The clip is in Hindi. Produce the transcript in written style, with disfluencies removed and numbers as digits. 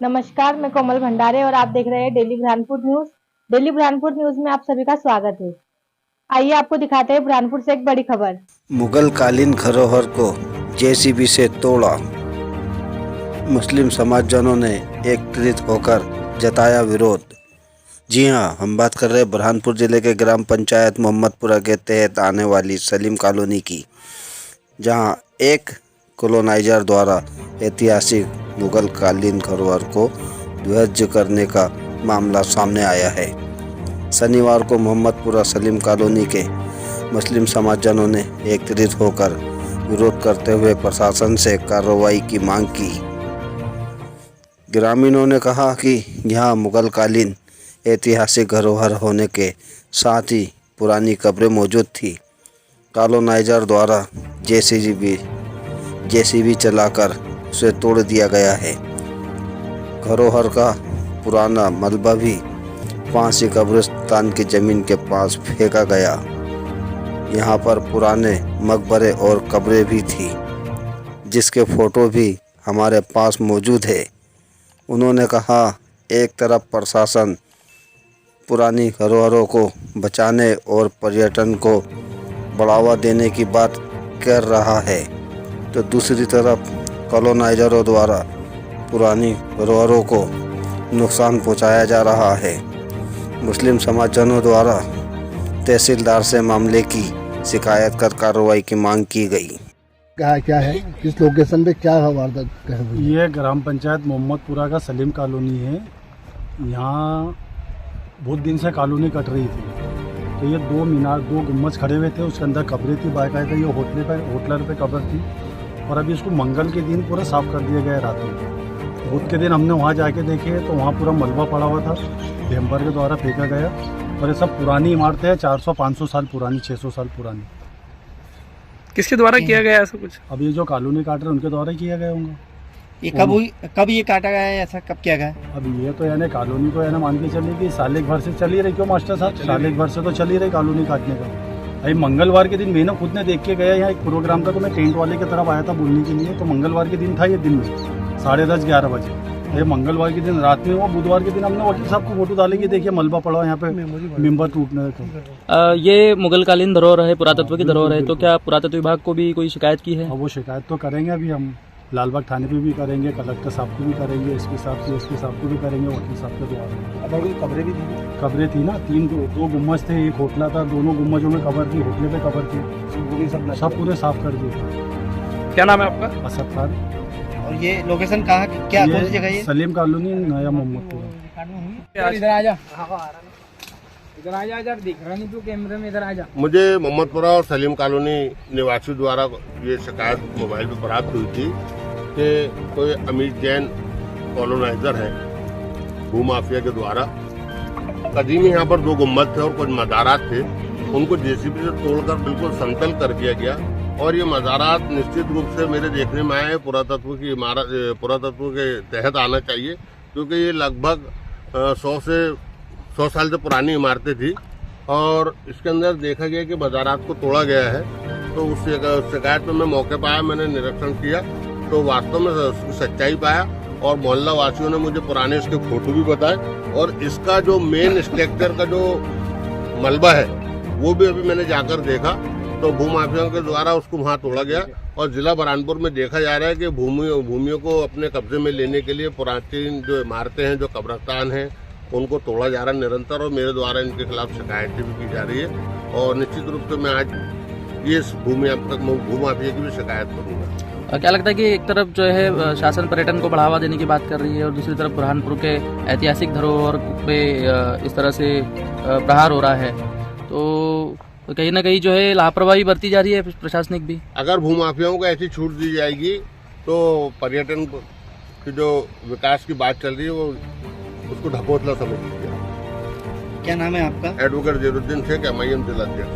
नमस्कार, मैं कोमल भंडारे और आप देख रहे हैं daily Burhanpur news. Daily Burhanpur news में आप सभी का स्वागत है। आइए आपको दिखाते हैं बुरहानपुर से एक बड़ी खबर। मुगल कालीन धरोहर को जेसीबी से तोड़ा। मुस्लिम समाजजनों ने एकत्रित होकर जताया विरोध। जी हाँ, हम बात कर रहे हैं बुरहानपुर जिले के ग्राम पंचायत मोहम्मदपुरा के तहत आने वाली सलीम कॉलोनी की, जहां एक कॉलोनाइजर द्वारा ऐतिहासिक मुगल कालीन धरोहर को ध्वस्त करने का मामला सामने आया है। शनिवार को मोहम्मदपुरा सलीम कॉलोनी के मुस्लिम समाजजनों ने एकत्रित होकर विरोध करते हुए प्रशासन से कार्रवाई की मांग की। ग्रामीणों ने कहा कि यहां मुगल कालीन ऐतिहासिक धरोहर होने के साथ ही पुरानी कब्रें मौजूद थी। कॉलोनाइजर द्वारा जेसीबी चलाकर उसे तोड़ दिया गया है। धरोहर का पुराना मलबा भी फांसी कब्रिस्तान की जमीन के पास फेंका गया। यहाँ पर पुराने मकबरे और कब्रें भी थी, जिसके फोटो भी हमारे पास मौजूद है। उन्होंने कहा, एक तरफ प्रशासन पुरानी धरोहरों को बचाने और पर्यटन को बढ़ावा देने की बात कर रहा है, तो दूसरी तरफ कॉलोनाइजरों द्वारा पुरानी धरोहरों को नुकसान पहुंचाया जा रहा है। मुस्लिम समाजजनों द्वारा तहसीलदार से मामले की शिकायत कर कार्रवाई की मांग की गई। क्या है, किस लोकेशन पे क्या वारदात है? ये ग्राम पंचायत मोहम्मदपुरा का सलीम कॉलोनी है। यहाँ बहुत दिन से कॉलोनी कट रही थी, तो ये दो मीनार, दो गुम्बज खड़े हुए थे, उसके अंदर कब्रें थी, बाकायदा ये होटलर पे कब्र थी। और अभी इसको मंगल के दिन पूरा साफ़ कर दिया गया रात में। बुध के दिन हमने वहाँ जाके देखे तो वहाँ पूरा मलबा पड़ा हुआ था, डेम्पर के द्वारा फेंका गया। और ये सब पुरानी इमारतें हैं, 400-500 साल पुरानी, 600 साल पुरानी। किसके द्वारा किया गया ऐसा कुछ? अब ये जो कॉलोनी काट रहे हैं उनके द्वारा ही किया गया होगा। ये कब ये काटा गया है, ऐसा कब किया गया है? अब ये तो यानी कॉलोनी को यानी मान के चलिए कि साल एक भर से चली रही। क्यों मास्टर साहब, साल एक भर से तो चली रही कॉलोनी काटने का। अभी मंगलवार के दिन मैंने खुद ने देख के गया यहाँ एक प्रोग्राम था, तो मैं टेंट वाले की तरफ आया था बोलने के लिए। तो मंगलवार के दिन था ये, दिन में 10:30-11 बजे। ये मंगलवार के दिन रात में हुआ। बुधवार के दिन हमने वकील साहब को फोटो डालेंगे, देखिए मलबा पड़ा यहाँ पे, मेंबर टूटने का। ये मुगल कालीन धरोहर है, पुरातत्व की धरोहर है, तो क्या पुरातत्व विभाग को भी कोई शिकायत की है? अब वो शिकायत तो करेंगे, अभी हम लालबाग थाने पे भी करेंगे, कलेक्टर साहब को भी करेंगे, एसपी साहब को भी करेंगे, वकील साहब के द्वारा। अब कब्रें भी थी, कब्रें थी ना, दो गुम्बज थे, एक होटला था, दोनों गुम्बजों में कब्र थी, होटले पे कब्र थी, सब पूरे साफ कर दिए। क्या नाम है आपका? असद खान। और ये लोकेशन कहाँ, क्या कौन सी जगह है? सलीम कॉलोनी, नया मोहम्मदपुरा। इधर आ जा, इधर आ जा, दिख रहा नहीं तू कैमरे में, इधर आ जा। मुझे मोहम्मदपुरा और सलीम कॉलोनी निवासी द्वारा ये शिकायत मोबाइल पर प्राप्त हुई थी कि कोई अमित जैन कॉलोनाइजर है भूमाफिया के द्वारा। कदीम यहाँ पर 2 गुम्बद थे और कुछ मज़ारात थे, उनको जेसीबी से तोड़कर बिल्कुल समतल कर दिया गया। और ये मज़ारात निश्चित रूप से मेरे देखने में आए पुरातत्व की इमारत, पुरातत्व के तहत आना चाहिए, क्योंकि ये लगभग 100 साल से पुरानी इमारतें थी। और इसके अंदर देखा गया कि मज़ारात को तोड़ा गया है। तो उस शिकायत में मैं मौके पर आया, मैंने निरीक्षण किया, तो वास्तव में उसकी सच्चाई पाया। और मोहल्ला वासियों ने मुझे पुराने इसके फोटो भी बताए। और इसका जो मेन स्ट्रक्चर का जो मलबा है वो भी अभी मैंने जाकर देखा, तो भूमाफियाओं के द्वारा उसको वहाँ तोड़ा गया। और जिला बुरहानपुर में देखा जा रहा है कि भूमियों को अपने कब्जे में लेने के लिए प्राचीन जो इमारतें हैं, जो कब्रिस्तान हैं, उनको तोड़ा जा रहा है निरंतर। और मेरे द्वारा इनके खिलाफ शिकायतें भी की जा रही है। और निश्चित रूप से मैं आज ये भूमाफिया की भी शिकायत करूँगा। क्या लगता है कि एक तरफ जो है शासन पर्यटन को बढ़ावा देने की बात कर रही है और दूसरी तरफ बुरहानपुर के ऐतिहासिक धरोहर पे इस तरह से प्रहार हो रहा है, तो कहीं ना कहीं जो है लापरवाही बरती जा रही है प्रशासनिक भी? अगर भूमाफियाओं को ऐसी छूट दी जाएगी तो पर्यटन की जो विकास की बात चल रही है वो उसको ढकोसला समझ लीजिए। क्या नाम है आपका? एडवोकेट जहीरुद्दीन शेख, MIM जिला अध्यक्ष।